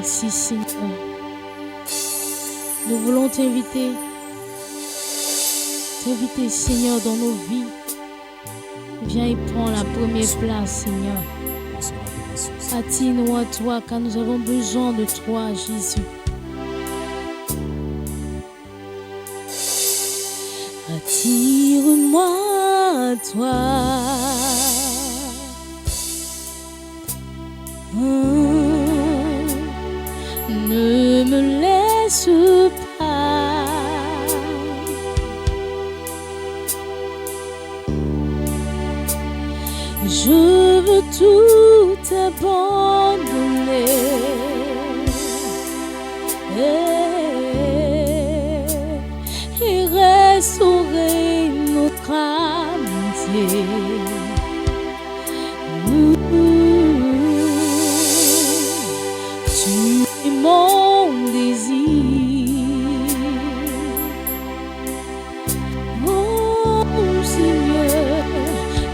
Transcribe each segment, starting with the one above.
Merci Seigneur. Nous voulons t'inviter Seigneur dans nos vies. Viens et prends la première place Seigneur. Attire-nous à toi car nous avons besoin de toi Jésus. Attire-moi à toi. Ne me laisse pas. Je veux tout abandonner et restaurer notre amitié. Tu es mon désir. Oh Seigneur,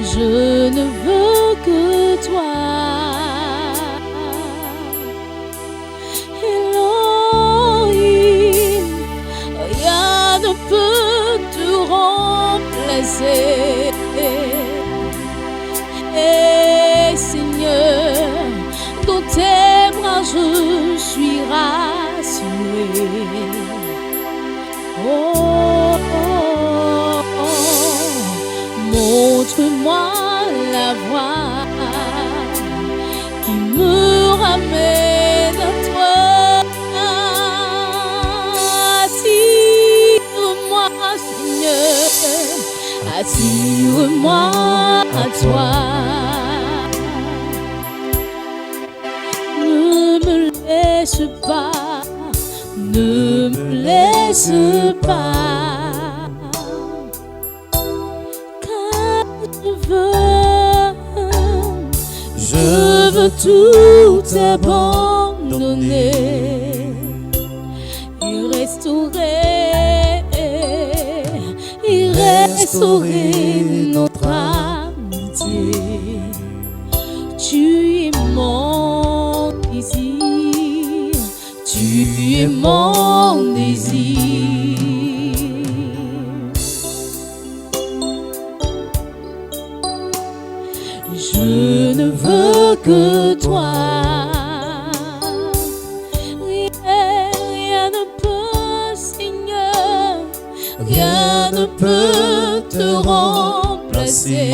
je ne veux que toi. Elohim, rien ne peut te remplacer. Et Seigneur, dans tes bras je suis rassuré. Oh, oh, oh, montre-moi la voie qui me ramène à toi. Attire-moi, Seigneur, attire-moi à toi. Ne me laisse pas, ne me laisse pas, car je veux tout abandonner et restaurer notre amitié. Tu es mon désir, tu es mon désir. Je ne veux que toi. Rien ne peut, Seigneur, rien ne peut te remplacer.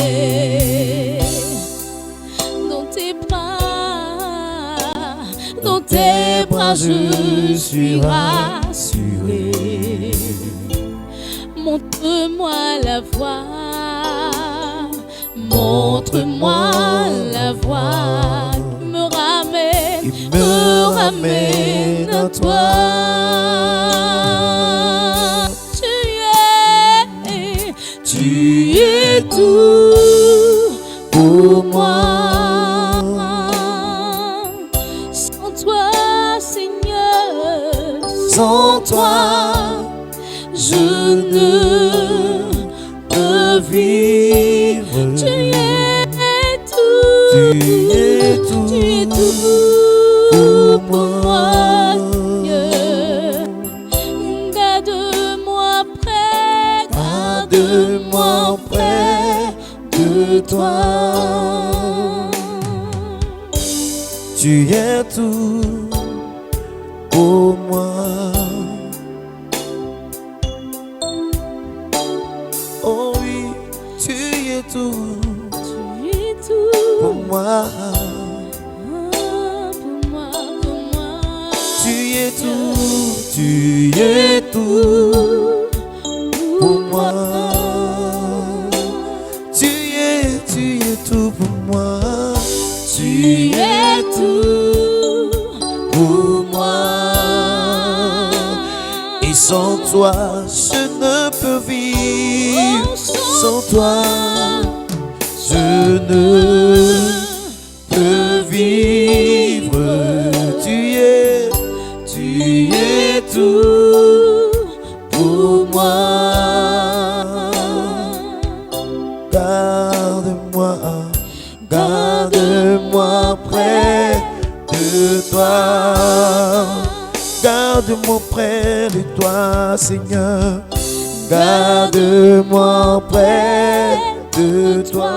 Dans tes bras je suis rassuré. Montre-moi la voie, montre-moi la voie qui me ramène à toi. Tu es tout pour moi. Sans toi, je ne peux vivre. Tu es tout, tu es tout pour moi, Seigneur. Garde-moi près de toi. Tu es tout pour moi. Oh oui, tu es tout pour moi. Tu es tout pour moi. Tu es tout pour moi. Tu es tout pour moi. Et sans toi, je ne peux vivre. Sans toi, je ne peux vivre. Tu es tout pour moi. Garde-moi près de toi. Garde-moi près de toi, Seigneur. Garde-moi près de toi.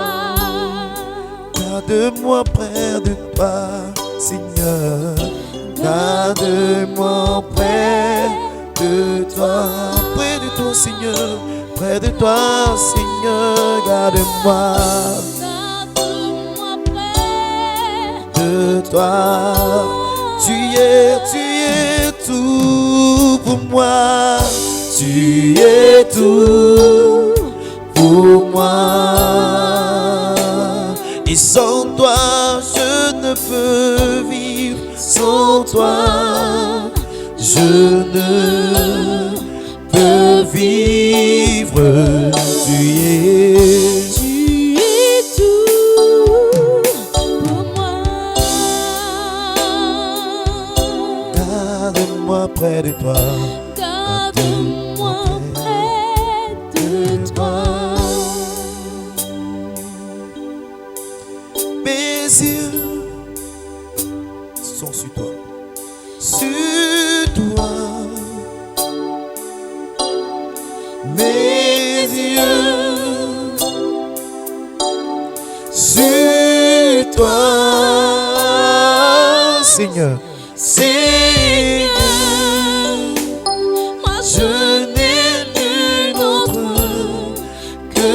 Garde-moi près de toi, Seigneur. Garde-moi près de toi. Près de toi, Seigneur. Près de toi, Seigneur. Garde-moi. Garde-moi près De toi. Tu es tout pour moi. Tu es tout pour moi. Et sans toi, je ne peux vivre. Sans toi, je ne peux vivre. Tu es tout pour moi. Garde-moi près de toi. Garde-moi près de toi. Mes yeux sont sur toi. Sur toi. Mes yeux sur toi. Seigneur. Seigneur. Moi Je n'ai nul autre que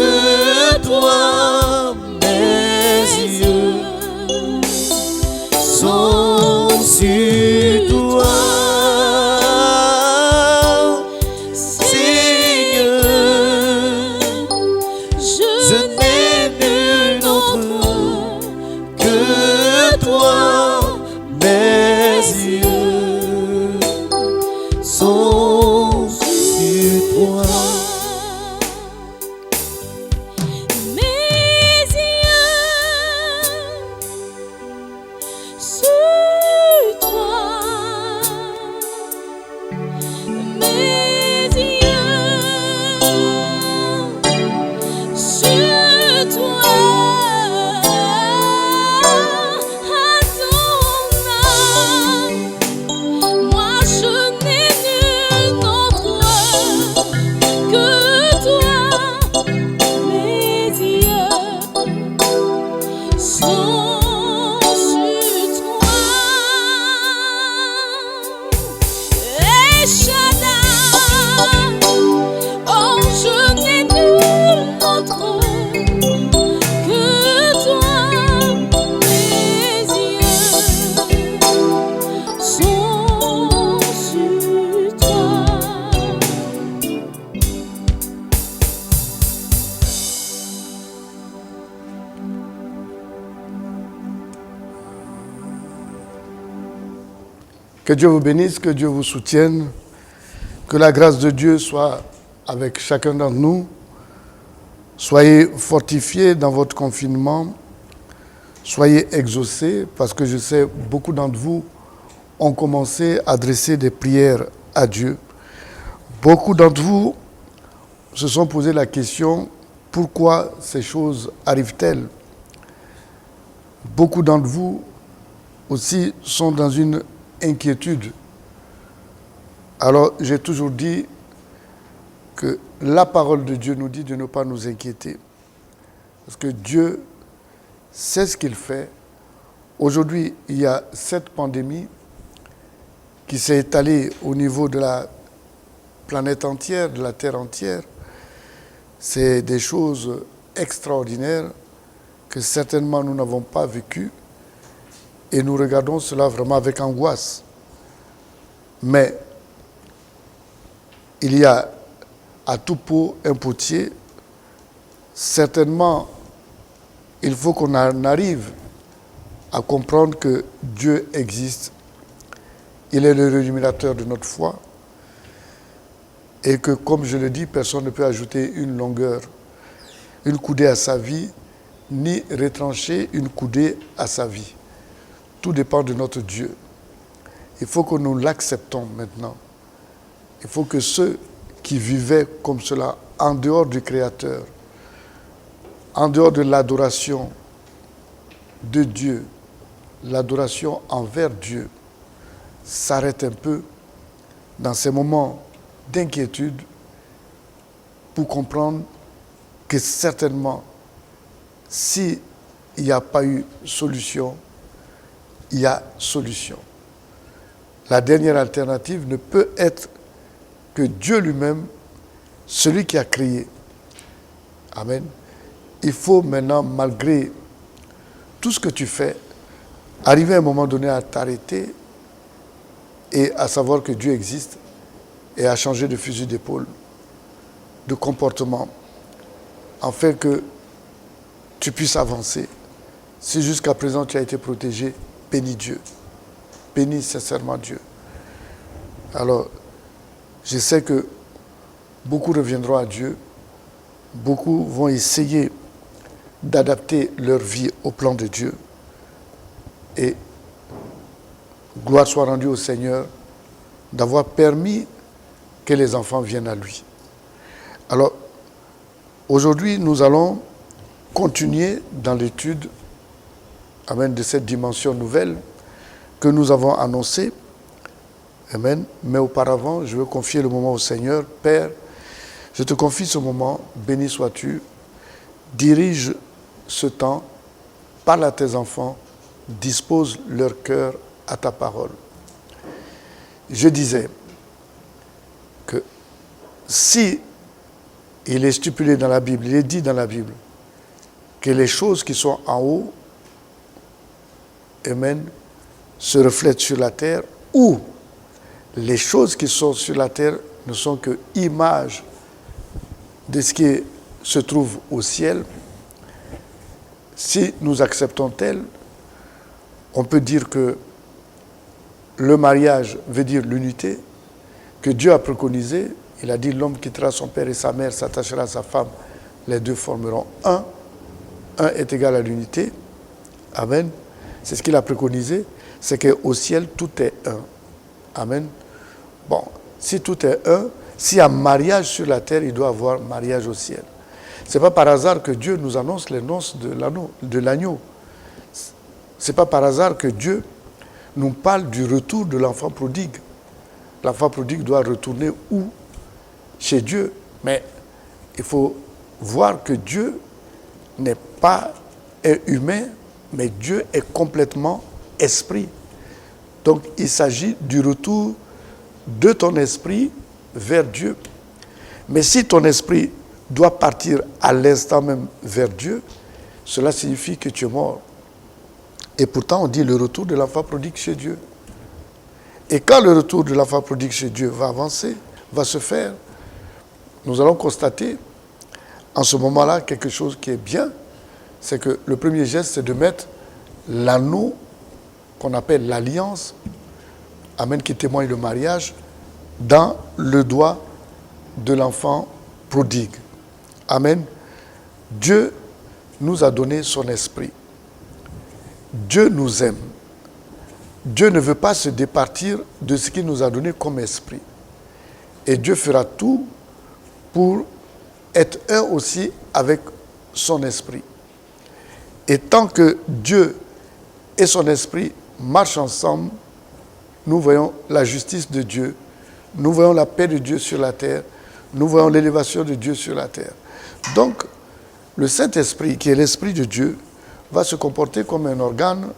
toi. Mes yeux sont sur toi. Seigneur, je n'ai nul autre que toi. Mes yeux sont sur toi. Mes yeux sur toi. Mes yeux sur toi. Adonai. Moi je n'ai nul autre que toi. Mes yeux sont sur toi. Et Shaddai. Oh, je n'ai nul autre que toi. Mes yeux sont sur toi. Que Dieu vous bénisse, que Dieu vous soutienne, que la grâce de Dieu soit avec chacun d'entre nous. Soyez fortifiés dans votre confinement, soyez exaucés, parce que je sais beaucoup d'entre vous ont commencé à adresser des prières à Dieu. Beaucoup d'entre vous se sont posé la question, pourquoi ces choses arrivent-elles? Beaucoup d'entre vous aussi sont dans une inquiétude. Alors, j'ai toujours dit que la parole de Dieu nous dit de ne pas nous inquiéter. Parce que Dieu sait ce qu'il fait. Aujourd'hui, il y a cette pandémie qui s'est étalée au niveau de la planète entière, de la Terre entière. C'est des choses extraordinaires que certainement nous n'avons pas vécues. Et nous regardons cela vraiment avec angoisse. Mais il y a à tout pot un potier. Certainement, il faut qu'on en arrive à comprendre que Dieu existe. Il est le rémunérateur de notre foi. Et que, comme je le dis, personne ne peut ajouter une longueur, une coudée à sa vie, ni retrancher une coudée à sa vie. Tout dépend de notre Dieu. Il faut que nous l'acceptons maintenant. Il faut que ceux qui vivaient comme cela, en dehors du Créateur, en dehors de l'adoration de Dieu, l'adoration envers Dieu, s'arrêtent un peu dans ces moments d'inquiétude pour comprendre que certainement, s'il n'y a pas eu solution, il y a solution. La dernière alternative ne peut être que Dieu lui-même, celui qui a créé. Amen. Il faut maintenant, malgré tout ce que tu fais, arriver à un moment donné à t'arrêter et à savoir que Dieu existe et à changer de fusil d'épaule, de comportement, afin que tu puisses avancer. Si jusqu'à présent tu as été protégé, bénis Dieu. Bénis sincèrement Dieu. Alors, je sais que beaucoup reviendront à Dieu, beaucoup vont essayer d'adapter leur vie au plan de Dieu. Et gloire soit rendue au Seigneur d'avoir permis que les enfants viennent à lui. Alors, aujourd'hui, nous allons continuer dans l'étude amen, de cette dimension nouvelle que nous avons annoncée. Amen. Mais auparavant, je veux confier le moment au Seigneur. Père, je te confie ce moment, béni sois-tu. Dirige ce temps, parle à tes enfants, dispose leur cœur à ta parole. Je disais que si il est stipulé dans la Bible, il est dit dans la Bible, que les choses qui sont en haut, amen, se reflètent sur la terre, ou les choses qui sont sur la terre ne sont que images de ce qui se trouve au ciel. Si nous acceptons tel, on peut dire que le mariage veut dire l'unité, que Dieu a préconisé. Il a dit l'homme quittera son père et sa mère, s'attachera à sa femme, les deux formeront un. Un est égal à l'unité. Amen. C'est ce qu'il a préconisé, c'est qu'au ciel, tout est un. Amen. Bon, si tout est un, s'il y a mariage sur la terre, il doit y avoir mariage au ciel. Ce n'est pas par hasard que Dieu nous annonce les noces de l'agneau. Ce n'est pas par hasard que Dieu nous parle du retour de l'enfant prodigue. L'enfant prodigue doit retourner où? Chez Dieu. Mais il faut voir que Dieu n'est pas un humain, mais Dieu est complètement esprit. Donc il s'agit du retour de ton esprit vers Dieu. Mais si ton esprit doit partir à l'instant même vers Dieu, cela signifie que tu es mort. Et pourtant, on dit le retour de l'enfant prodigue chez Dieu. Et quand le retour de l'enfant prodigue chez Dieu va avancer, va se faire, nous allons constater en ce moment-là quelque chose qui est bien, c'est que le premier geste, c'est de mettre l'anneau qu'on appelle l'alliance, amen, qui témoigne le mariage, dans le doigt de l'enfant prodigue. Amen. Dieu nous a donné son esprit. Dieu nous aime. Dieu ne veut pas se départir de ce qu'il nous a donné comme esprit. Et Dieu fera tout pour être un aussi avec son esprit. Et tant que Dieu et son esprit marchent ensemble, nous voyons la justice de Dieu, nous voyons la paix de Dieu sur la terre, nous voyons l'élévation de Dieu sur la terre. Donc, le Saint-Esprit, qui est l'Esprit de Dieu, va se comporter comme un organe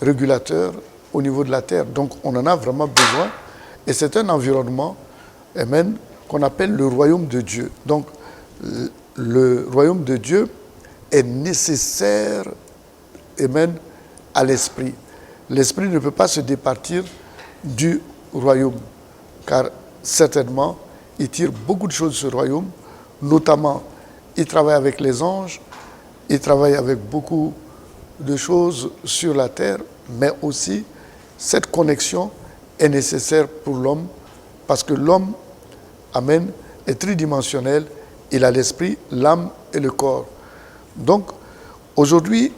régulateur au niveau de la terre. Donc, on en a vraiment besoin. Et c'est un environnement, amen, qu'on appelle le royaume de Dieu. Donc, le royaume de Dieu est nécessaire, amen, à l'esprit. L'esprit ne peut pas se départir du royaume, car certainement, il tire beaucoup de choses de ce royaume, notamment, il travaille avec les anges, il travaille avec beaucoup de choses sur la terre, mais aussi, cette connexion est nécessaire pour l'homme, parce que l'homme, amen, est tridimensionnel, il a l'esprit, l'âme et le corps. Donc, aujourd'hui,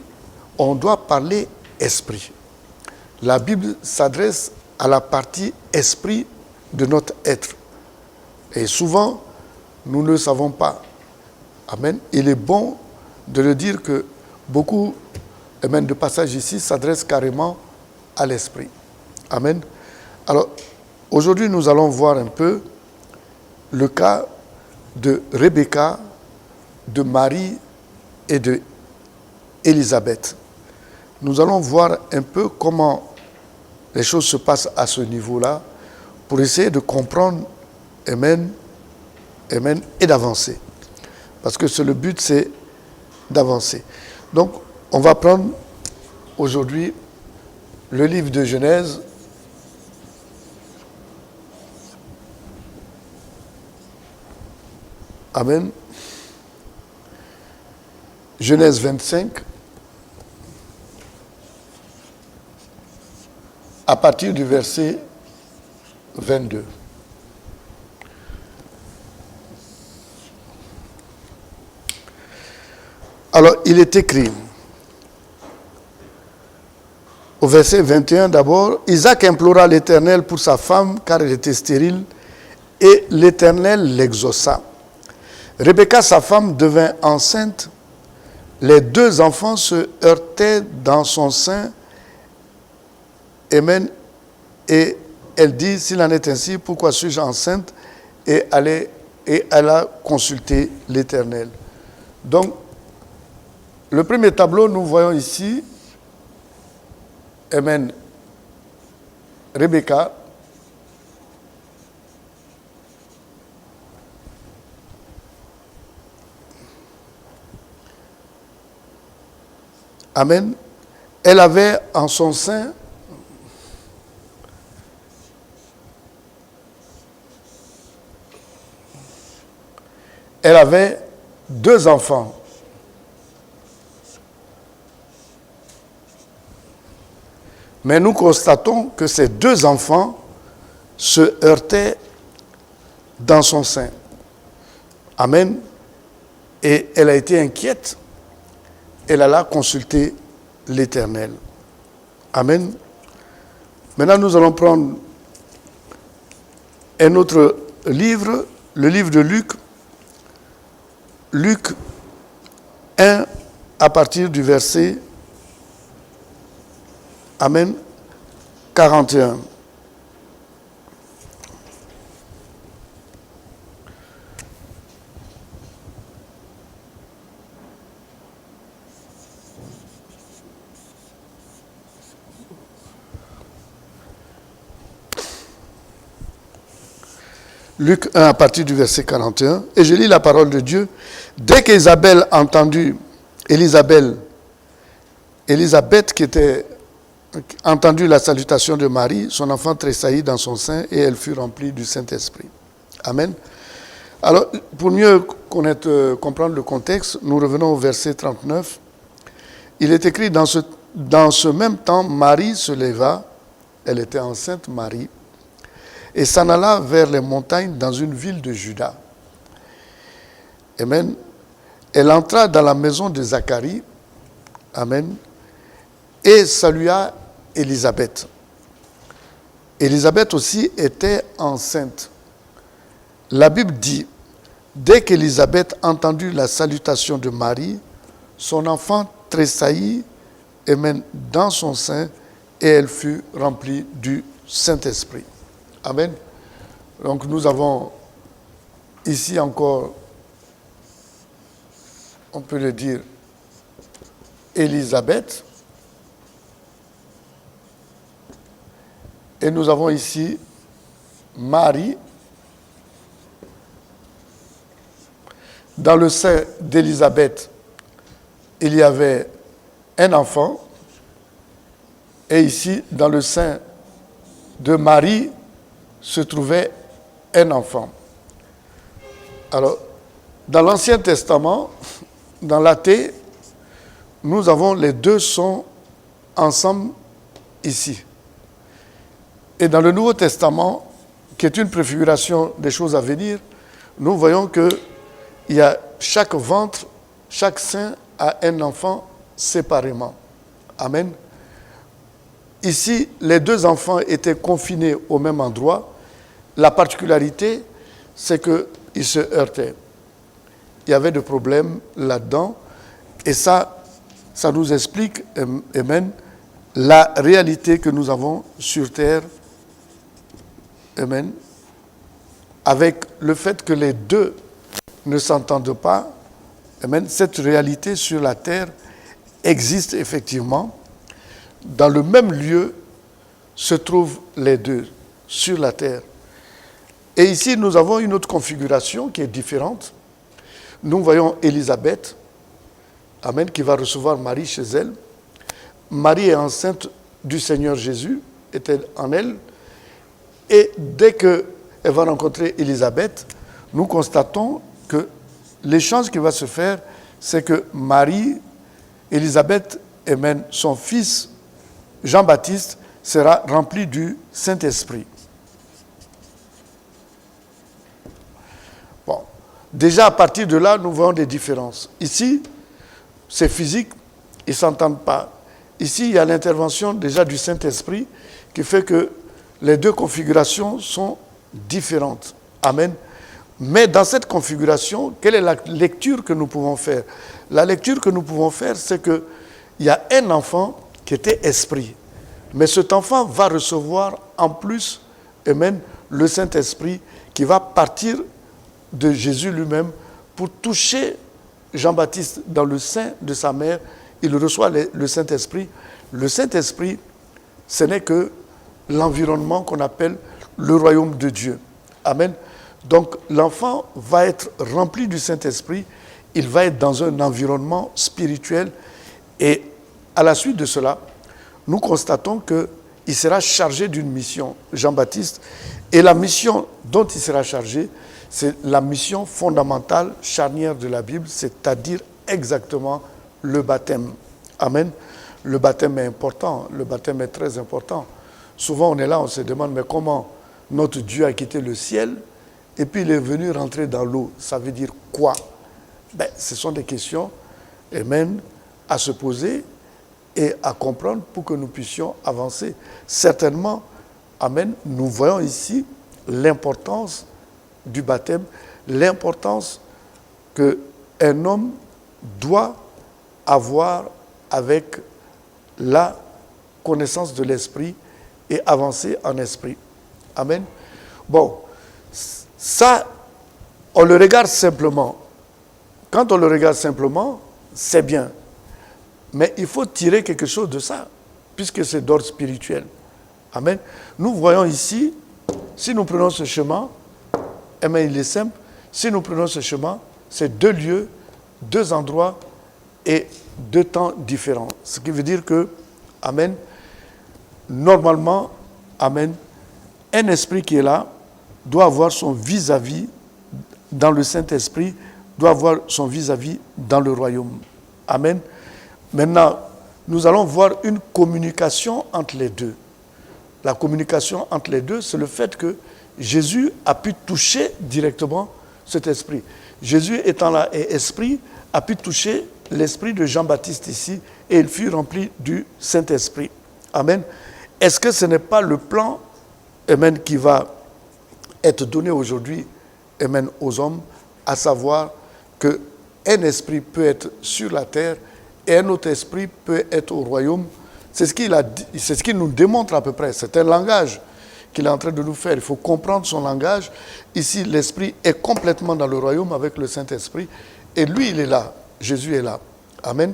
on doit parler esprit. La Bible s'adresse à la partie esprit de notre être. Et souvent, nous ne le savons pas. Amen. Il est bon de le dire que beaucoup, amen, de passages ici s'adressent carrément à l'esprit. Amen. Alors, Aujourd'hui, nous allons voir un peu le cas de Rebecca, de Marie et de Élisabeth. Nous allons voir un peu comment les choses se passent à ce niveau-là pour essayer de comprendre, amen, amen, et d'avancer. Parce que le but, c'est d'avancer. Donc, on va prendre aujourd'hui le livre de Genèse. Amen. Genèse 25. À partir du verset 22. Alors, il est écrit, au verset 21 d'abord, Isaac implora l'Éternel pour sa femme, car elle était stérile, et l'Éternel l'exauça. Rebecca, sa femme, devint enceinte. Les deux enfants se heurtaient dans son sein. Amen. Et elle dit, s'il en est ainsi, pourquoi suis-je enceinte? Et elle a consulté l'Éternel. Donc, le premier tableau, nous voyons ici, amen, Rebecca, amen, elle avait en son sein deux enfants. Mais nous constatons que ces deux enfants se heurtaient dans son sein. Amen. Et elle a été inquiète. Elle alla consulter l'Éternel. Amen. Maintenant, nous allons prendre un autre livre, le livre de Luc. Luc 1, à partir du verset, amen, 41. Luc 1 à partir du verset 41, et je lis la parole de Dieu. Dès qu'Isabelle a entendu, Élisabeth qui était entendu la salutation de Marie, son enfant tressaillit dans son sein et elle fut remplie du Saint-Esprit. Amen. Alors, pour mieux comprendre le contexte, nous revenons au verset 39. Il est écrit, dans ce même temps, Marie se leva, elle était enceinte, Marie, et s'en alla vers les montagnes dans une ville de Juda. Amen. Elle entra dans la maison de Zacharie. Amen. Et salua Élisabeth. Élisabeth aussi était enceinte. La Bible dit, dès qu'Élisabeth entendit la salutation de Marie, son enfant tressaillit, amen, dans son sein, et elle fut remplie du Saint-Esprit. Amen. Donc nous avons ici encore, on peut le dire, Élisabeth. Et nous avons ici Marie. Dans le sein d'Élisabeth, il y avait un enfant. Et ici, dans le sein de Marie, se trouvait un enfant. Alors, dans l'Ancien Testament, dans l'Athée, nous avons les deux sons ensemble ici. Et dans le Nouveau Testament, qui est une préfiguration des choses à venir, nous voyons que il y a chaque ventre, chaque sein a un enfant séparément. Amen. Ici, les deux enfants étaient confinés au même endroit. La particularité, c'est qu'ils se heurtaient. Il y avait des problèmes là-dedans. Et ça nous explique, amen, la réalité que nous avons sur terre amen, avec le fait que les deux ne s'entendent pas, amen, cette réalité sur la terre existe effectivement. Dans le même lieu se trouvent les deux sur la terre. Et ici, nous avons une autre configuration qui est différente. Nous voyons Élisabeth, amen, qui va recevoir Marie chez elle. Marie est enceinte du Seigneur Jésus, était en elle. Et dès qu'elle va rencontrer Élisabeth, nous constatons que l'échange qui va se faire, c'est que Marie, Élisabeth, amen, son fils Jean-Baptiste sera rempli du Saint-Esprit. Bon, déjà à partir de là, nous voyons des différences. Ici, c'est physique, ils ne s'entendent pas. Ici, il y a l'intervention déjà du Saint-Esprit qui fait que les deux configurations sont différentes. Amen. Mais dans cette configuration, quelle est la lecture que nous pouvons faire? La lecture que nous pouvons faire, c'est qu'il y a un enfant qui était esprit. Mais cet enfant va recevoir en plus, amen, le Saint-Esprit qui va partir de Jésus lui-même pour toucher Jean-Baptiste dans le sein de sa mère. Il reçoit le Saint-Esprit. Le Saint-Esprit, ce n'est que l'environnement qu'on appelle le royaume de Dieu. Amen. Donc l'enfant va être rempli du Saint-Esprit. Il va être dans un environnement spirituel. Et à la suite de cela, nous constatons qu'il sera chargé d'une mission, Jean-Baptiste. Et la mission dont il sera chargé, c'est la mission fondamentale, charnière de la Bible, c'est-à-dire exactement le baptême. Amen. Le baptême est important, le baptême est très important. Souvent on est là, on se demande, mais comment notre Dieu a quitté le ciel et puis il est venu rentrer dans l'eau? Ça veut dire quoi? Ce sont des questions, amen, à se poser et à comprendre pour que nous puissions avancer. Certainement, amen, nous voyons ici l'importance du baptême, l'importance qu'un homme doit avoir avec la connaissance de l'esprit et avancer en esprit. Amen. Bon, ça, on le regarde simplement. Quand on le regarde simplement, c'est bien. Mais il faut tirer quelque chose de ça, puisque c'est d'ordre spirituel. Amen. Nous voyons ici, si nous prenons ce chemin, amen, il est simple. Si nous prenons ce chemin, c'est deux lieux, deux endroits et deux temps différents. Ce qui veut dire que, amen, normalement, amen, un esprit qui est là doit avoir son vis-à-vis dans le Saint-Esprit, doit avoir son vis-à-vis dans le royaume. Amen. Maintenant, nous allons voir une communication entre les deux. La communication entre les deux, c'est le fait que Jésus a pu toucher directement cet esprit. Jésus étant là et esprit, a pu toucher l'esprit de Jean-Baptiste ici et il fut rempli du Saint-Esprit. Amen. Est-ce que ce n'est pas le plan, amen, qui va être donné aujourd'hui, amen, aux hommes, à savoir qu'un esprit peut être sur la terre et un autre esprit peut être au royaume? C'est ce qu'il a dit, c'est ce qu'il nous démontre à peu près. C'est un langage qu'il est en train de nous faire. Il faut comprendre son langage. Ici, l'esprit est complètement dans le royaume avec le Saint-Esprit et lui, il est là. Jésus est là. Amen.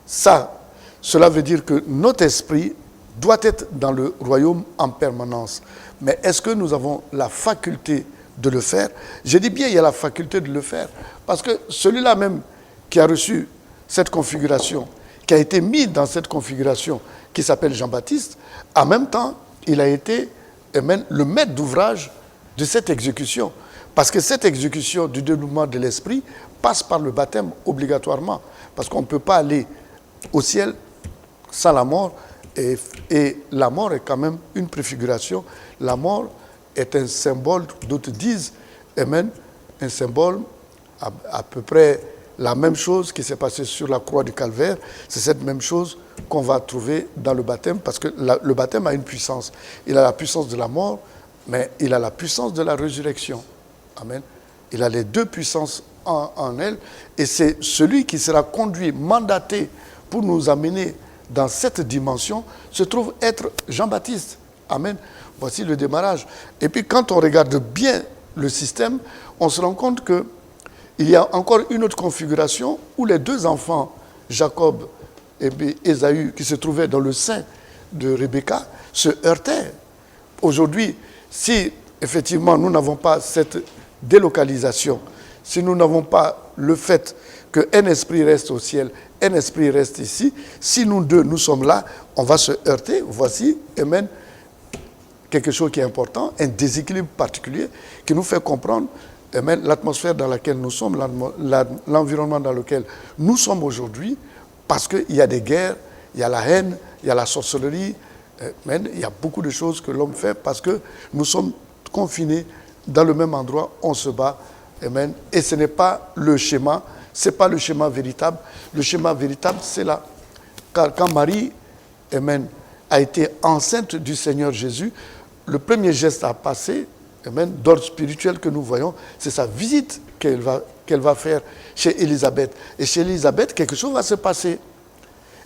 Cela veut dire que notre esprit doit être dans le royaume en permanence. Mais est-ce que nous avons la faculté de le faire? Je dis bien, il y a la faculté de le faire. Parce que celui-là même qui a reçu cette configuration, qui a été mis dans cette configuration, qui s'appelle Jean-Baptiste, en même temps, il a été le maître d'ouvrage de cette exécution. Parce que cette exécution du dénouement de l'esprit passe par le baptême obligatoirement. Parce qu'on ne peut pas aller au ciel sans la mort. Et la mort est quand même une préfiguration. La mort est un symbole, d'autres disent, amen, un symbole à peu près la même chose qui s'est passée sur la croix du Calvaire. C'est cette même chose qu'on va trouver dans le baptême, parce que le baptême a une puissance. Il a la puissance de la mort, mais il a la puissance de la résurrection. Amen. Il a les deux puissances en elle, et c'est celui qui sera conduit, mandaté pour nous amener dans cette dimension, se trouve être Jean-Baptiste. Amen. Voici le démarrage. Et puis quand on regarde bien le système, on se rend compte qu'il y a encore une autre configuration où les deux enfants, Jacob et Ésaü, qui se trouvaient dans le sein de Rebecca, se heurtaient. Aujourd'hui, si effectivement nous n'avons pas cette délocalisation, si nous n'avons pas le fait qu'un esprit reste au ciel, un esprit reste ici, si nous deux, nous sommes là, on va se heurter. Voici, amen, quelque chose qui est important, un déséquilibre particulier qui nous fait comprendre, amen, l'atmosphère dans laquelle nous sommes, l'environnement dans lequel nous sommes aujourd'hui, parce qu'il y a des guerres, il y a la haine, il y a la sorcellerie, amen, il y a beaucoup de choses que l'homme fait parce que nous sommes confinés dans le même endroit, on se bat, amen, et ce n'est pas le schéma. Ce n'est pas le schéma véritable. Le schéma véritable, c'est là. Car quand Marie, amen, a été enceinte du Seigneur Jésus, le premier geste à passer, amen, d'ordre spirituel que nous voyons, c'est sa visite qu'elle va faire chez Élisabeth. Et chez Élisabeth, quelque chose va se passer.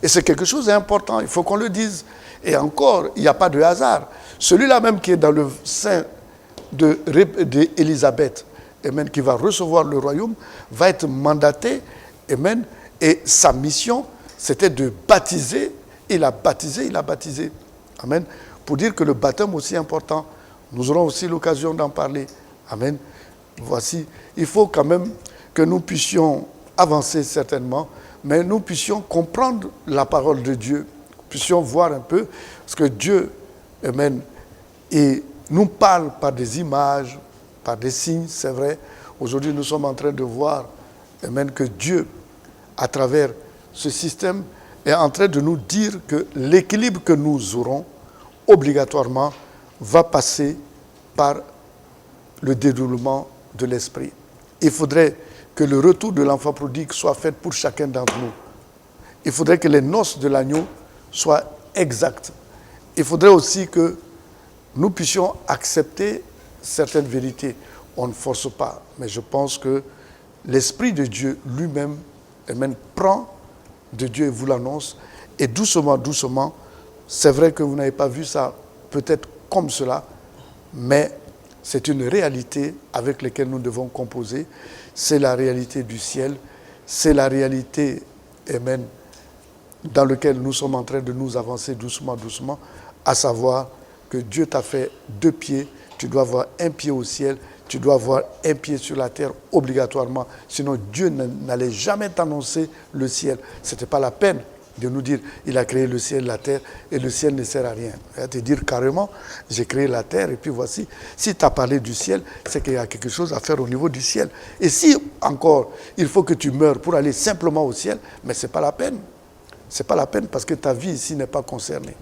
Et c'est quelque chose d'important, il faut qu'on le dise. Et encore, il n'y a pas de hasard. Celui-là même qui est dans le sein d'Élisabeth, amen, qui va recevoir le royaume, va être mandaté, amen, et sa mission, c'était de baptiser. Il a baptisé. Amen. Pour dire que le baptême aussi est important. Nous aurons aussi l'occasion d'en parler. Amen. Voici, il faut quand même que nous puissions avancer certainement, mais nous puissions comprendre la parole de Dieu, puissions voir un peu ce que Dieu, amen, et nous parle par des images, par des signes, c'est vrai. Aujourd'hui, nous sommes en train de voir, amen, que Dieu, à travers ce système, est en train de nous dire que l'équilibre que nous aurons, obligatoirement, va passer par le déroulement de l'esprit. Il faudrait que le retour de l'enfant prodigue soit fait pour chacun d'entre nous. Il faudrait que les noces de l'agneau soient exactes. Il faudrait aussi que nous puissions accepter certaines vérités. On ne force pas, mais je pense que l'Esprit de Dieu lui-même, amen, prend de Dieu et vous l'annonce. Et doucement, doucement, c'est vrai que vous n'avez pas vu ça peut-être comme cela, mais c'est une réalité avec laquelle nous devons composer. C'est la réalité du ciel, c'est la réalité, amen, dans laquelle nous sommes en train de nous avancer doucement, doucement, à savoir que Dieu t'a fait 2 pieds, tu dois avoir un pied au ciel, tu dois avoir un pied sur la terre obligatoirement. Sinon, Dieu n'allait jamais t'annoncer le ciel. Ce n'était pas la peine de nous dire, il a créé le ciel, la terre, et le ciel ne sert à rien. Il va te dire carrément, j'ai créé la terre, et puis voici. Si tu as parlé du ciel, c'est qu'il y a quelque chose à faire au niveau du ciel. Et si encore, il faut que tu meurs pour aller simplement au ciel, mais ce n'est pas la peine. Ce n'est pas la peine parce que ta vie ici n'est pas concernée.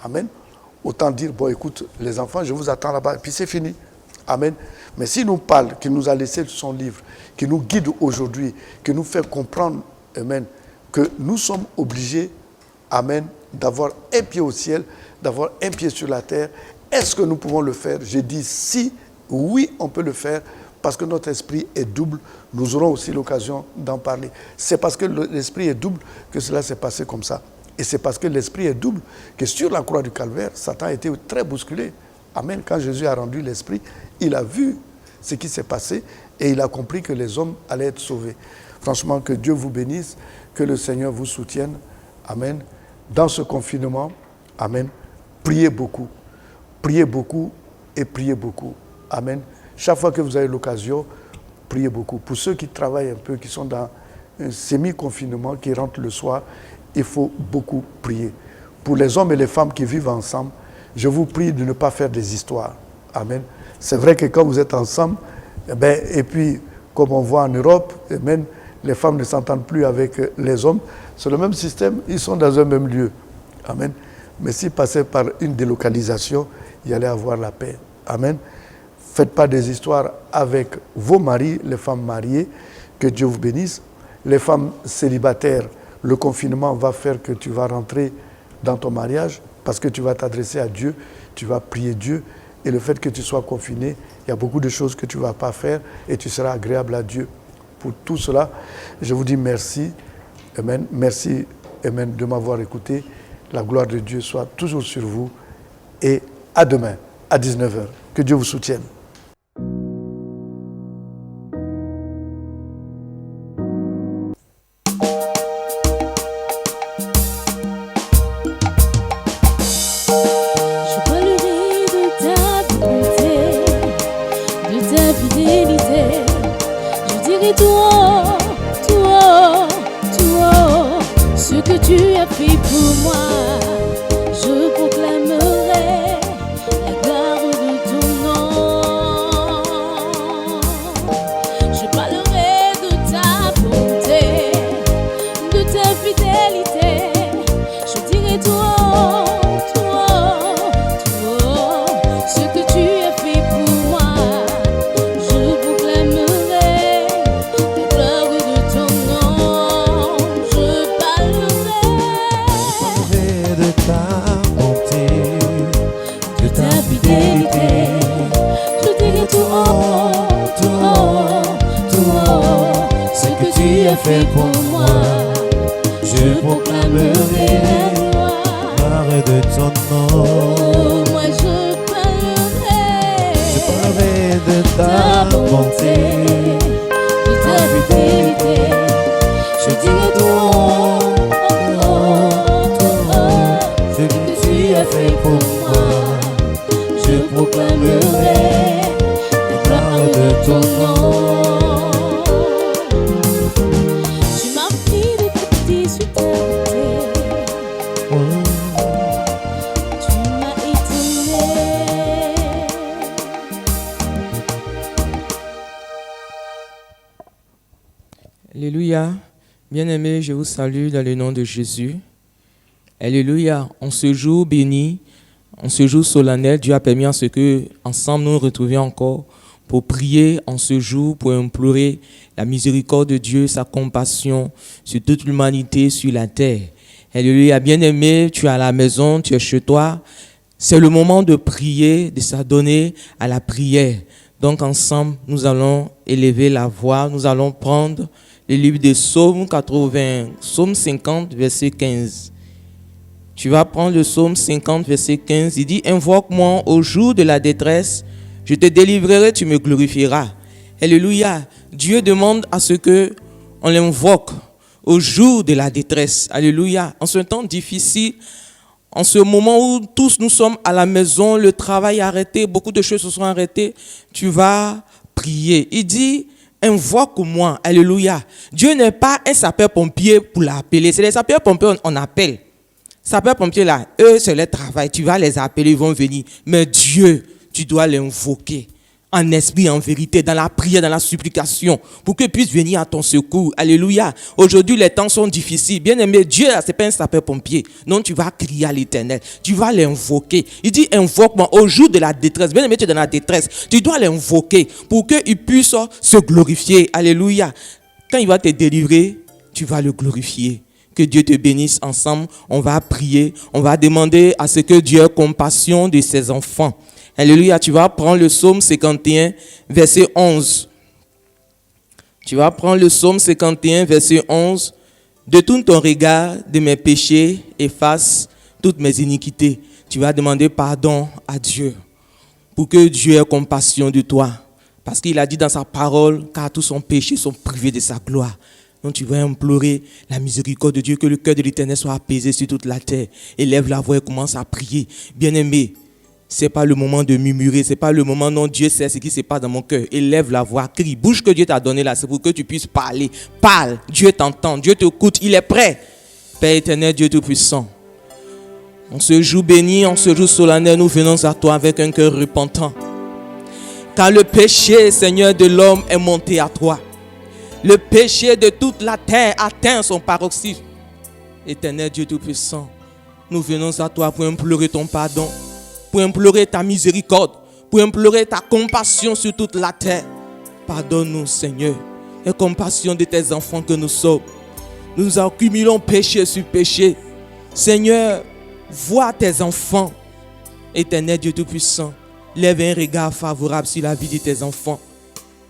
Amen. Autant dire, bon écoute, les enfants, je vous attends là-bas, et puis c'est fini. Amen. Mais s'il nous parle, qu'il nous a laissé son livre, qui nous guide aujourd'hui, qui nous fait comprendre, amen, que nous sommes obligés, amen, d'avoir un pied au ciel, d'avoir un pied sur la terre. Est-ce que nous pouvons le faire? J'ai dit si, oui, on peut le faire, parce que notre esprit est double. Nous aurons aussi l'occasion d'en parler. C'est parce que l'esprit est double que cela s'est passé comme ça. Et c'est parce que l'esprit est double que sur la croix du calvaire, Satan a été très bousculé. Amen. Quand Jésus a rendu l'esprit, il a vu ce qui s'est passé et il a compris que les hommes allaient être sauvés. Franchement, que Dieu vous bénisse, que le Seigneur vous soutienne. Amen. Dans ce confinement, amen, priez beaucoup et priez beaucoup. Amen. Chaque fois que vous avez l'occasion, priez beaucoup. Pour ceux qui travaillent un peu, qui sont dans un semi-confinement, qui rentrent le soir, il faut beaucoup prier. Pour les hommes et les femmes qui vivent ensemble, je vous prie de ne pas faire des histoires. Amen. C'est vrai que quand vous êtes ensemble, et puis, comme on voit en Europe, amen, les femmes ne s'entendent plus avec les hommes. C'est le même système, ils sont dans un même lieu. Amen. Mais s'ils passaient par une délocalisation, il y allait avoir la paix. Amen. Faites pas des histoires avec vos maris, les femmes mariées, que Dieu vous bénisse. Les femmes célibataires, le confinement va faire que tu vas rentrer dans ton mariage parce que tu vas t'adresser à Dieu, tu vas prier Dieu. Et le fait que tu sois confiné, il y a beaucoup de choses que tu ne vas pas faire et tu seras agréable à Dieu. Pour tout cela, je vous dis merci. Amen. Merci, amen, de m'avoir écouté. La gloire de Dieu soit toujours sur vous et À demain, à 19h. Que Dieu vous soutienne. Je parlerai de ta bonté, de ta fidélité. Je dirai tout haut, tout haut, tout haut, ce que tu as fait pour moi. Je proclamerai la gloire de ton nom. Je parlerai de ta bonté, de ta fidélité. Je dirai tout haut, tout haut, tout haut, ce que tu as fait pour moi. Je proclamerai la gloire de ton nom. Je parlerai de ta bonté, de ta ta fidélité. Je dirai tout haut, tout haut, tout haut, ce que tu as fait pour moi. Je proclamerai gloire la gloire de ton nom. Oh, moi je parlerai De ta bonté, de ta fidélité. Je dirai tout haut, tout haut, tout haut, ce que tu as fait pour moi. je proclamerai la gloire de ton nom. Tu m'as pris de côté sur ta bonté, tu m'as étonné. Alléluia. Bien-aimés, je vous salue dans le nom de Jésus. Alléluia. En ce jour béni, en ce jour solennel, Dieu a permis à ce que, ensemble, nous nous retrouvions encore pour prier en ce jour, pour implorer la miséricorde de Dieu, sa compassion sur toute l'humanité, sur la terre. Alléluia. Bien-aimé, tu es à la maison, tu es chez toi. C'est le moment de prier, de s'adonner à la prière. Donc, ensemble, nous allons élever la voix, nous allons prendre le livre de Psaume 80, Psaume 50, verset 15. Tu vas prendre le Psaume 50, verset 15. Il dit, « Invoque-moi au jour de la détresse, je te délivrerai, tu me glorifieras. » Alléluia. Dieu demande à ce que on l'invoque au jour de la détresse. Alléluia. En ce temps difficile, en ce moment où tous nous sommes à la maison, le travail est arrêté, beaucoup de choses se sont arrêtées, tu vas prier. Il dit, invoque-moi. Alléluia. Dieu n'est pas un sapeur-pompier pour l'appeler. C'est les sapeurs-pompiers on appelle. Sapeurs-pompiers là, eux, c'est leur travail. Tu vas les appeler, ils vont venir. Mais Dieu, tu dois l'invoquer en esprit, en vérité, dans la prière, dans la supplication, pour qu'il puisse venir à ton secours. Alléluia. Aujourd'hui, les temps sont difficiles. Bien aimé, Dieu, c'est pas un sapeur-pompier. Non, tu vas crier à l'Éternel. Tu vas l'invoquer. Il dit, invoque-moi au jour de la détresse. Bien aimé, tu es dans la détresse. Tu dois l'invoquer pour qu'il puisse se glorifier. Alléluia. Quand il va te délivrer, tu vas le glorifier. Que Dieu te bénisse ensemble. On va prier. On va demander à ce que Dieu ait compassion de ses enfants. Alléluia, tu vas prendre le psaume 51, verset 11. Tu vas prendre le psaume 51, verset 11. Détourne ton regard de mes péchés, efface toutes mes iniquités. Tu vas demander pardon à Dieu pour que Dieu ait compassion de toi. Parce qu'il a dit dans sa parole, car tous son péché sont privés de sa gloire. Donc tu vas implorer la miséricorde de Dieu, que le cœur de l'Éternel soit apaisé sur toute la terre. Élève la voix et commence à prier. Bien-aimé, ce n'est pas le moment de murmurer, ce n'est pas le moment, non, Dieu sait ce qui se passe dans mon cœur. Élève la voix, crie, bouge que Dieu t'a donné là, c'est pour que tu puisses parler. Parle, Dieu t'entend, Dieu t'écoute, il est prêt. Père éternel, Dieu tout-puissant, en ce jour béni, en ce jour solennel, nous venons à toi avec un cœur repentant. Car le péché, Seigneur, de l'homme est monté à toi. Le péché de toute la terre atteint son paroxysme. Éternel Dieu tout-puissant, nous venons à toi pour implorer ton pardon, pour implorer ta miséricorde, pour implorer ta compassion sur toute la terre. Pardonne-nous, Seigneur, et compassion de tes enfants que nous sommes. Nous accumulons péché sur péché. Seigneur, vois tes enfants. Éternel Dieu tout-puissant, lève un regard favorable sur la vie de tes enfants.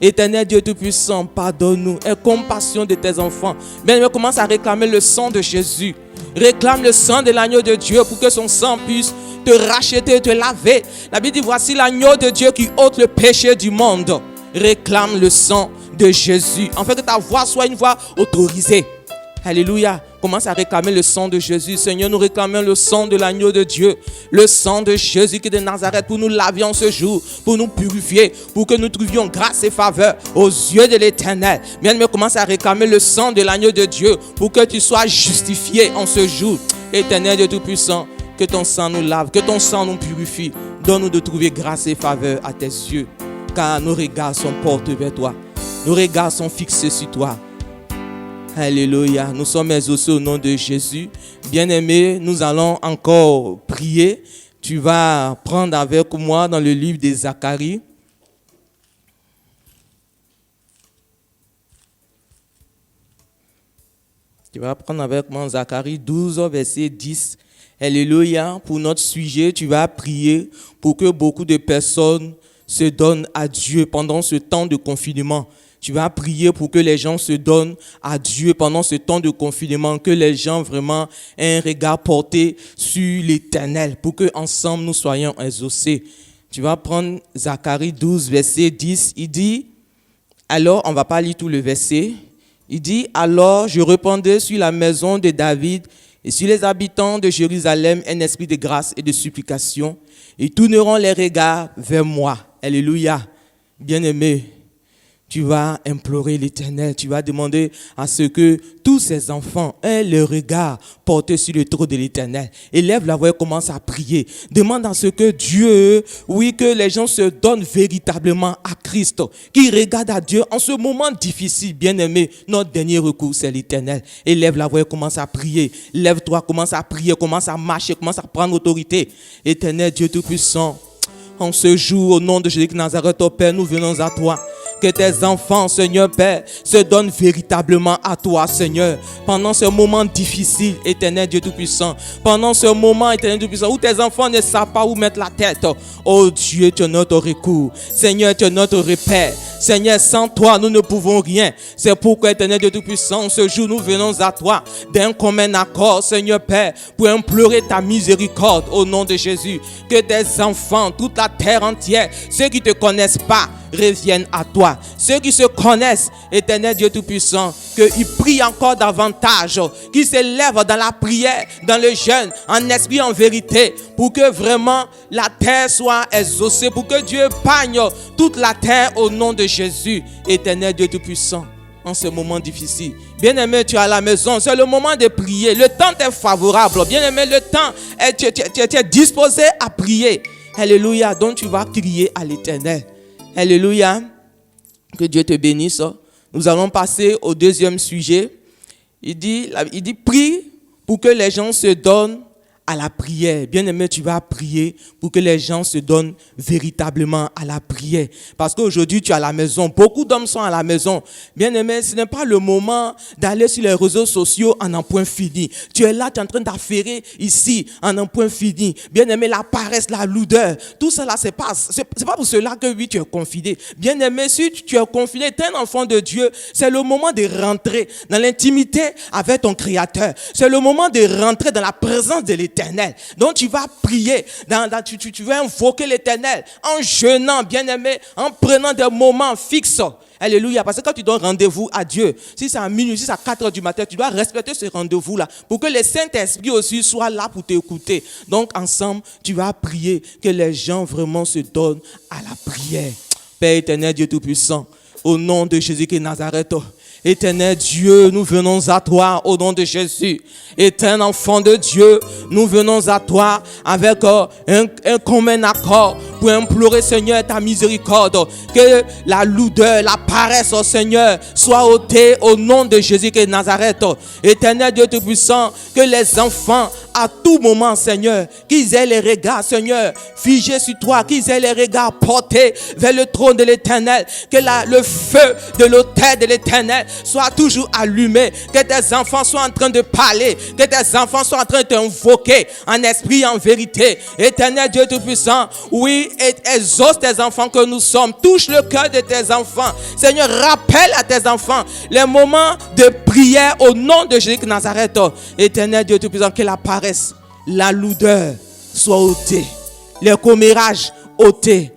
Éternel Dieu tout-puissant, pardonne-nous, aie compassion de tes enfants. Bien, commence à réclamer le sang de Jésus. Réclame le sang de l'agneau de Dieu pour que son sang puisse te racheter, te laver. La Bible dit, voici l'agneau de Dieu qui ôte le péché du monde. Réclame le sang de Jésus, afin que ta voix soit une voix autorisée. Alléluia. Commence à réclamer le sang de Jésus. Seigneur, nous réclamons le sang de l'agneau de Dieu. Le sang de Jésus qui est de Nazareth pour nous laver en ce jour, pour nous purifier, pour que nous trouvions grâce et faveur aux yeux de l'Éternel. Bien-aimé, commence à réclamer le sang de l'agneau de Dieu pour que tu sois justifié en ce jour. Éternel Dieu Tout-Puissant, que ton sang nous lave, que ton sang nous purifie. Donne-nous de trouver grâce et faveur à tes yeux, car nos regards sont portés vers toi. Nos regards sont fixés sur toi. Alléluia. Nous sommes exaucés au nom de Jésus. Bien-aimés, nous allons encore prier. Tu vas prendre avec moi dans le livre de Zacharie. Tu vas prendre avec moi Zacharie 12, verset 10. Alléluia. Pour notre sujet, tu vas prier pour que beaucoup de personnes se donnent à Dieu pendant ce temps de confinement. Tu vas prier pour que les gens se donnent à Dieu pendant ce temps de confinement, que les gens vraiment aient un regard porté sur l'Éternel, pour que ensemble nous soyons exaucés. Tu vas prendre Zacharie 12, verset 10. Il dit, alors, on ne va pas lire tout le verset. Il dit, alors je répandrai sur la maison de David et sur les habitants de Jérusalem un esprit de grâce et de supplication. Ils tourneront les regards vers moi. Alléluia. Bien-aimés, tu vas implorer l'Éternel, tu vas demander à ce que tous ces enfants aient le regard porté sur le trône de l'Éternel. Élève la voix et commence à prier. Demande à ce que Dieu, oui, que les gens se donnent véritablement à Christ, qu'ils regardent à Dieu en ce moment difficile, bien-aimé. Notre dernier recours, c'est l'Éternel. Élève la voix et commence à prier. Lève-toi, commence à prier, commence à marcher, commence à prendre autorité. Éternel Dieu Tout-Puissant, en ce jour, au nom de Jésus de Nazareth, au Père, nous venons à toi. Que tes enfants, Seigneur Père, se donnent véritablement à toi, Seigneur. Pendant ce moment difficile, Éternel Dieu Tout-Puissant. Pendant ce moment, Éternel Dieu Tout-Puissant, où tes enfants ne savent pas où mettre la tête. Oh Dieu, tu es notre recours. Seigneur, tu es notre repère. Seigneur, sans toi, nous ne pouvons rien. C'est pourquoi, Éternel Dieu Tout-Puissant, ce jour, nous venons à toi d'un commun accord, Seigneur Père, pour implorer ta miséricorde au nom de Jésus. Que tes enfants, toute la terre entière, ceux qui ne te connaissent pas, reviennent à toi. Ceux qui se connaissent, Éternel Dieu Tout-Puissant, qu'ils prient encore davantage, qu'ils s'élèvent dans la prière, dans le jeûne, en esprit, en vérité, pour que vraiment la terre soit exaucée, pour que Dieu pagne toute la terre au nom de Jésus. Éternel Dieu Tout-Puissant, en ce moment difficile. Bien-aimé, tu es à la maison, c'est le moment de prier. Le temps est favorable. Bien-aimé, le temps, tu es disposé à prier. Alléluia. Donc tu vas crier à l'Éternel. Alléluia. Que Dieu te bénisse. Nous allons passer au deuxième sujet. Il dit, prie pour que les gens se donnent à la prière. Bien-aimé, tu vas prier pour que les gens se donnent véritablement à la prière. Parce qu'aujourd'hui, tu es à la maison. Beaucoup d'hommes sont à la maison. Bien-aimé, ce n'est pas le moment d'aller sur les réseaux sociaux en un point fini. Tu es là, tu es en train d'affairer ici en un point fini. Bien-aimé, la paresse, la lourdeur, tout cela, c'est pas pour cela que oui, tu es confiné. Bien-aimé, si tu es confiné, tu es un enfant de Dieu, c'est le moment de rentrer dans l'intimité avec ton Créateur. C'est le moment de rentrer dans la présence de l'Éternel. Donc tu vas prier, tu vas invoquer l'Éternel en jeûnant, bien-aimé, en prenant des moments fixes. Alléluia, parce que quand tu donnes rendez-vous à Dieu, si c'est à minuit, si c'est à 4 heures du matin, tu dois respecter ce rendez-vous-là pour que le Saint-Esprit aussi soit là pour t'écouter. Donc ensemble, tu vas prier que les gens vraiment se donnent à la prière. Père éternel, Dieu Tout-Puissant, au nom de Jésus de Nazareth, Éternel Dieu, nous venons à toi au nom de Jésus. Éternel enfant de Dieu, nous venons à toi avec un commun accord pour implorer, Seigneur, ta miséricorde. Que la lourdeur, la paresse, oh Seigneur, soit ôtée au nom de Jésus de Nazareth. Éternel Dieu Tout-Puissant, que les enfants, à tout moment, Seigneur, qu'ils aient les regards, Seigneur, figés sur toi, qu'ils aient les regards portés vers le trône de l'Éternel. Que le feu de l'autel de l'Éternel soit toujours allumé. Que tes enfants soient en train de parler. Que tes enfants soient en train de t'invoquer en esprit, en vérité. Éternel Dieu Tout-Puissant, oui, exauce tes enfants que nous sommes. Touche le cœur de tes enfants. Seigneur, rappelle à tes enfants les moments de prière au nom de Jésus de Nazareth. Éternel Dieu Tout-Puissant, que la paresse, la lourdeur, soient ôtés. Les commérages ôtés.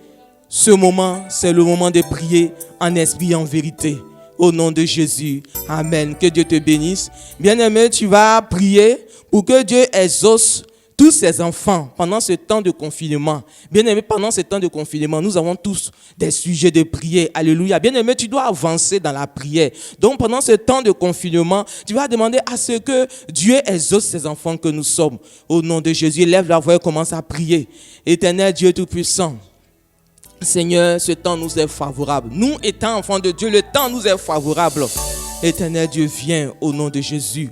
Ce moment, c'est le moment de prier en esprit et en vérité. Au nom de Jésus. Amen. Que Dieu te bénisse. Bien-aimé, tu vas prier pour que Dieu exauce tous ses enfants pendant ce temps de confinement. Bien-aimé, pendant ce temps de confinement, nous avons tous des sujets de prière. Alléluia. Bien-aimé, tu dois avancer dans la prière. Donc, pendant ce temps de confinement, tu vas demander à ce que Dieu exauce ses enfants que nous sommes. Au nom de Jésus, lève la voix et commence à prier. Éternel Dieu Tout-Puissant, Seigneur, ce temps nous est favorable. Nous, étant enfants de Dieu, le temps nous est favorable. Éternel Dieu, viens au nom de Jésus.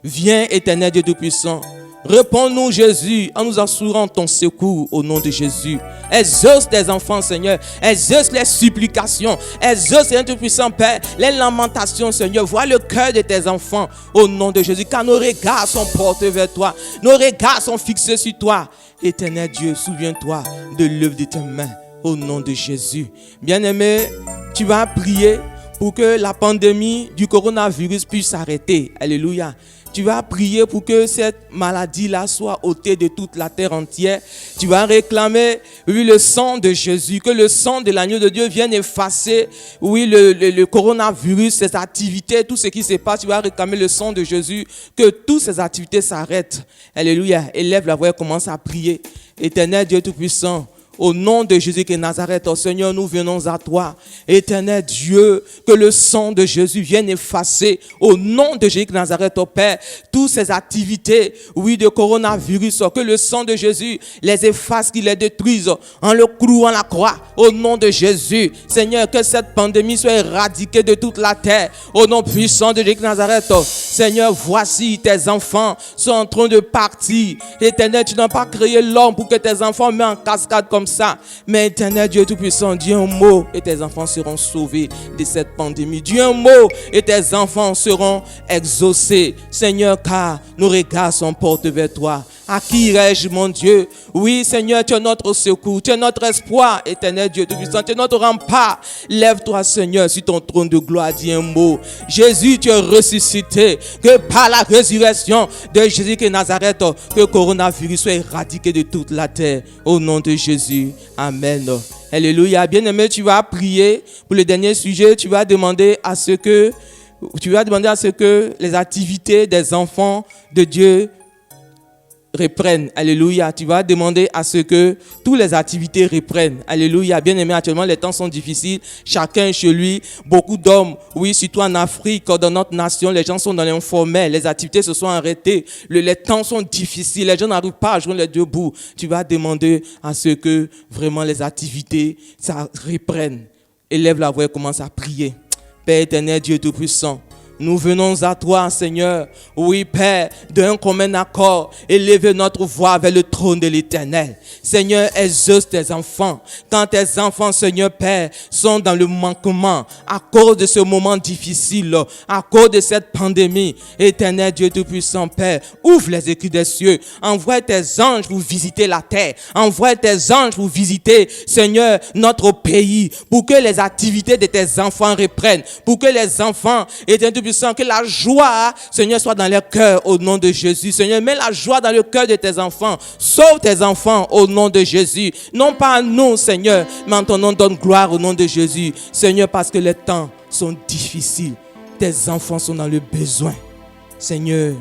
Viens, Éternel Dieu Tout-Puissant. Réponds-nous, Jésus, en nous assurant ton secours au nom de Jésus. Exauce tes enfants, Seigneur. Exauce les supplications. Exauce, Seigneur Tout-Puissant, Père, les lamentations, Seigneur. Vois le cœur de tes enfants au nom de Jésus, car nos regards sont portés vers toi. Nos regards sont fixés sur toi. Éternel Dieu, souviens-toi de l'œuvre de tes mains au nom de Jésus. Bien-aimé, tu vas prier pour que la pandémie du coronavirus puisse s'arrêter. Alléluia. Tu vas prier pour que cette maladie-là soit ôtée de toute la terre entière. Tu vas réclamer, oui, le sang de Jésus, que le sang de l'agneau de Dieu vienne effacer, oui, le coronavirus, ses activités, tout ce qui se passe. Tu vas réclamer le sang de Jésus, que toutes ces activités s'arrêtent. Alléluia. Élève la voix et commence à prier. Éternel Dieu Tout-Puissant, au nom de Jésus de Nazareth, oh Seigneur, nous venons à toi. Éternel Dieu, que le sang de Jésus vienne effacer, au nom de Jésus de Nazareth, oh Père, toutes ces activités, oui, de coronavirus, que le sang de Jésus les efface, qu'il les détruise en le clouant à la croix, au nom de Jésus. Seigneur, que cette pandémie soit éradiquée de toute la terre, au nom puissant de Jésus de Nazareth. Oh Seigneur, voici tes enfants sont en train de partir. Éternel, tu n'as pas créé l'homme pour que tes enfants meurent en cascade comme ça. Mais Éternel Dieu Tout-Puissant, dis un mot et tes enfants seront sauvés de cette pandémie. Dis un mot et tes enfants seront exaucés. Seigneur, car nos regards sont portés vers toi. À qui irai-je, mon Dieu? Oui, Seigneur, tu es notre secours, tu es notre espoir, Éternel Dieu Tout-Puissant, tu es notre rempart. Lève-toi, Seigneur, sur ton trône de gloire, dis un mot. Jésus, tu es ressuscité, que par la résurrection de Jésus de Nazareth, que le coronavirus soit éradiqué de toute la terre. Au nom de Jésus, amen. Alléluia. Bien-aimé, tu vas prier pour le dernier sujet, tu vas demander à ce que les activités des enfants de Dieu reprennent. Alléluia. Tu vas demander à ce que toutes les activités reprennent. Alléluia. Bien aimé, actuellement les temps sont difficiles. Chacun chez lui. Beaucoup d'hommes, oui, surtout en Afrique, dans notre nation, les gens sont dans l'informel. Les activités se sont arrêtées. Les temps sont difficiles. Les gens n'arrivent pas à joindre les deux bouts. Tu vas demander à ce que vraiment les activités, ça reprenne. Élève la voix et commence à prier. Père éternel, Dieu Tout-Puissant, nous venons à toi, Seigneur. Oui, Père, d'un commun accord, élever notre voix vers le trône de l'Éternel. Seigneur, exauce tes enfants. Quand tes enfants, Seigneur Père, sont dans le manquement, à cause de ce moment difficile, à cause de cette pandémie, Éternel Dieu Tout-Puissant, Père, ouvre les écrits des cieux. Envoie tes anges pour visiter la terre. Envoie tes anges pour visiter, Seigneur, notre pays, pour que les activités de tes enfants reprennent. Pour que les enfants, Éternel Tout-Puissant, que la joie, Seigneur, soit dans leur cœur au nom de Jésus. Seigneur, mets la joie dans le cœur de tes enfants. Sauve tes enfants au nom de Jésus. Non pas à nous, Seigneur, mais en ton nom, donne gloire au nom de Jésus. Seigneur, parce que les temps sont difficiles. Tes enfants sont dans le besoin. Seigneur,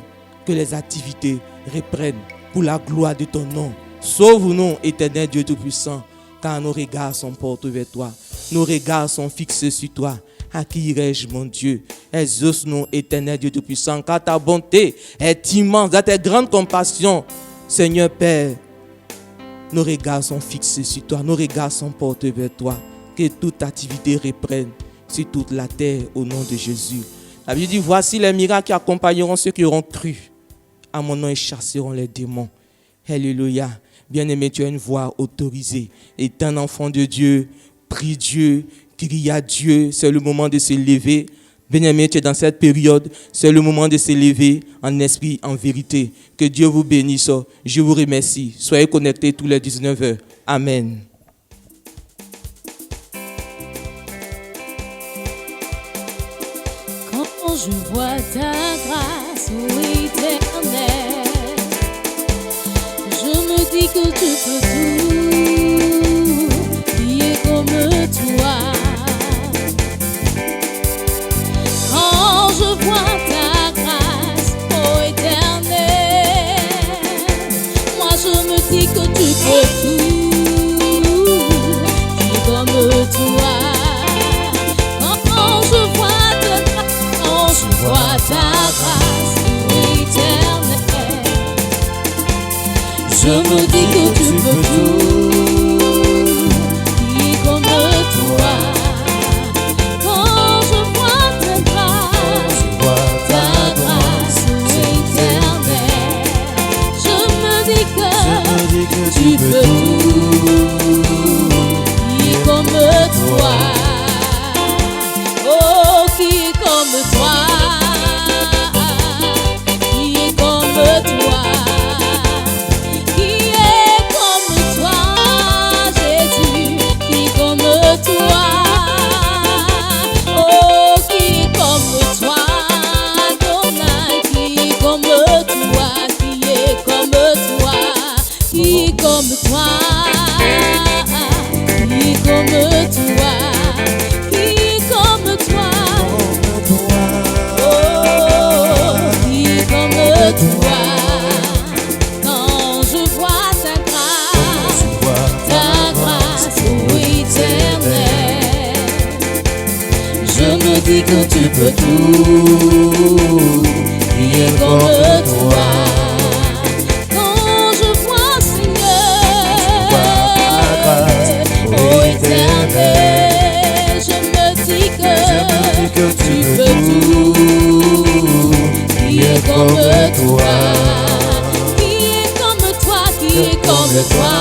que les activités reprennent pour la gloire de ton nom. Sauve-nous, éternel Dieu Tout-Puissant, car nos regards sont portés vers toi. Nos regards sont fixés sur toi. À qui irai-je, mon Dieu? Exauce-nous, éternel Dieu Tout-Puissant, car ta bonté est immense, dans tes grandes compassions. Seigneur Père, nos regards sont fixés sur toi, nos regards sont portés vers toi. Que toute activité reprenne sur toute la terre au nom de Jésus. La Bible dit, voici les miracles qui accompagneront ceux qui auront cru. À mon nom, ils chasseront les démons. Alléluia. Bien-aimé, tu as une voix autorisée. Et un enfant de Dieu, prie Dieu, crie à Dieu, c'est le moment de se lever. Bien-aimé, tu es dans cette période, c'est le moment de se lever en esprit, en vérité. Que Dieu vous bénisse. Je vous remercie. Soyez connectés tous les 19h. Amen. Quand je vois ta grâce, ô Éternel, je me dis que tu peux tout, qui est comme toi. Quand je vois ta grâce, ô Éternel, moi je me dis que tu peux tout, qui est comme toi. Quand je vois ta grâce, quand je vois ta grâce, ô Éternel, je me dis que tu peux tout, qui est comme toi. Quand je vois ta grâce, éternelle, je me dis que tu peux tout, qui est comme toi. Oh, qui est comme toi, qui est comme toi. Qui est comme toi, Jésus, qui est comme toi. Oh, qui est comme toi, Adonai, qui est comme toi, qui est comme toi, qui est comme toi, qui est comme toi, qui est comme toi. Oh, qui est comme toi. Quand je vois ta grâce, ô Éternel, je me dis que tu peux tout, qui est comme toi. Quand je vois, Seigneur, ô Éternel, je me dis que tu peux tout, qui est comme toi. Qui est comme toi, qui est comme toi.